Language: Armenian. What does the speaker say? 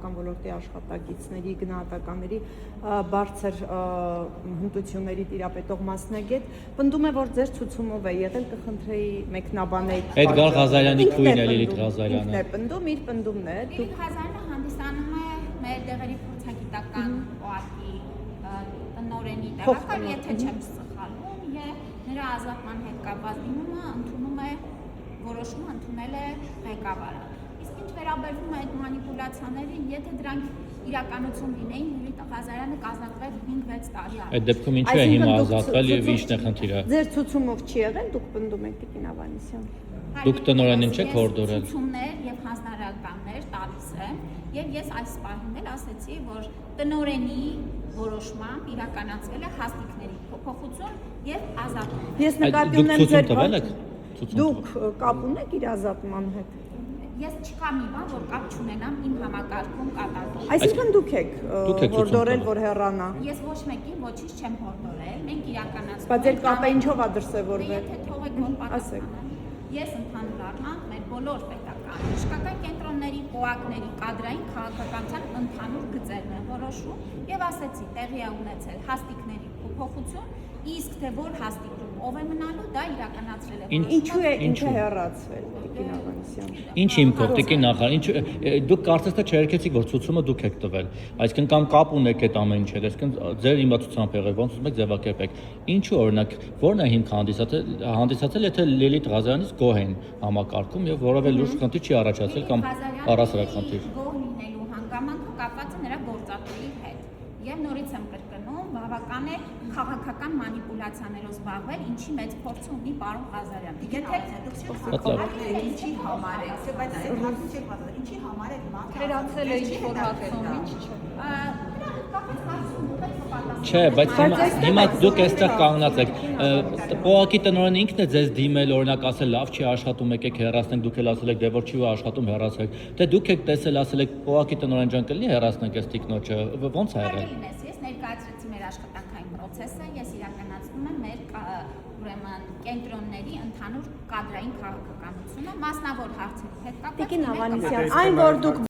կառավարության ոլորտի աշխատակիցների, գնահատականների բարձր հմտությունների տիրապետող մասնագետ, պնդում է, որ ձեր ցուցումով է եղել, կխնդրեի մեկնաբանել։ Էդգար Ղազարյանի քույրն է Լիլիթ Ղազարյանը։ Ինքն է պնդում, իր պնդումն է։ Լիլիթ Ղազարյանը հանդիսանում է մեր դեղերի փորձագիտական օակի տնօրենի տեղակալ, եթե չեմ սխալվում, եւ նրա ազատման հետ կապված դիմումը որոշումը ընդունել է ղեկավարը։ Իսկ ինչ վերաբերվում է այդ մանիպուլյացիաներին, եթե դրանք իրականություն լինեին, Լիլիթ Ղազարյանը կազմակերպել 5-6 տարի առաջ։ Այդ դեպքում ինչու է հիմա ազատվել եւ ի՞նչն է խնդիրը։ Ձեր ցուցումով չի եղել, դուք պնդում եք Տիկին Ավանեսյան։ Դուք տնօրենին չեք հորդորել։ Ցուցումներ եւ հանձնարարականներ տալիս եմ, եւ ես այս պահին էլ ասեցի, որ տնօրենի որոշմամբ իրականացվել է հաստիկների փոփոխություն եւ ազատում։ Ես նկատի ունեմ ձեր Դուք դուք կապ ունեք իր ազատման հետ։ Ես չկա մի բան, որ կապ չունենամ իմ համակարգում կատարվում։ Այսինքն դուք եք հորդորել, որ հեռանա։ Ես ոչ մեկին ոչինչ չեմ հորդորել, մենք իրականացնում ենք։ Բայց այդ կապը ինչով է դրսևորվել։ Եթե թողեք որ պատասխանեմ։ Ես ընդհանուր առմամբ մեր բոլոր պետական բժշկական կենտրոնների, ՕԱԿ-ների կադրային քաղաքականության ընդհանուր գծերն են որոշում եւ ասեցի, տեղի է ունեցել հաստիկների փոփոխություն, իսկ թե որ հաստիկում ով է մնալու, դա իրականացրել է։ Ինչու է հեռացվել Տիկին Ավանեսյան։ Ինչ հիմքով Տիկին նախարար, դուք կարծես թե չերկեցիք, որ ցուցումը դուք եք տվել, այսինքն կամ կապ ունեք այդ ամեն ինչը, այսինքն ձեր իմացությամբ եղել, ոնց ուզում եք ձևակերպեք։ Ինչու օրինակ, ո՞րն է հիմքը հանդիսացել, եթե Լիլիթ Ղազարյանից գոհ են համակարգում եւ որևէ լուրջ խնդիր չի առաջացել կամ առասարակ խնդիր։ Գոհ լինելու հանգամանքը կապված է նրա գործատուի հետ։ Եվ նորից եմ կրկնում, բավական է քաղաքական մանիպուլյացիաներով զբաղվել, ինչի մեծ փորձ ունի պարոն Ղազարյանը։ Եթե դուք ինչի համար եք, բայց այդ հարցը չեք պատասխանել, ինչի համար եք Թերացել է ինչ-որ հաղթում, ինչ չէ։ Չէ, բայց հիմա դուք այստեղ կանգնած եք։ ՕԱԿ-ի տնօրենը ինքն է ձեզ դիմել, օրինակ ասել, լավ չի աշխատում, եկեք հեռացնենք, դուք էլ ասել եք, դե որ չի աշխատում, հեռացեք։ Դե դուք եք տեսել, ասել եք, ՕԱԿ-ի տնօրեն ջան, կլինի հեռացնենք այս տիկնոջը, ո՞նց է եղել։ Ես ներկայացրեցի մեր աշխատանքային process-ը, ես իրականացնում եմ մեր ուրեմն կենտրոնների ընդհանուր կադրային քաղաքականությունը, մասնավոր հարցերի հետ կապված։ Տիկին Ավանեսյան, այն որ դուք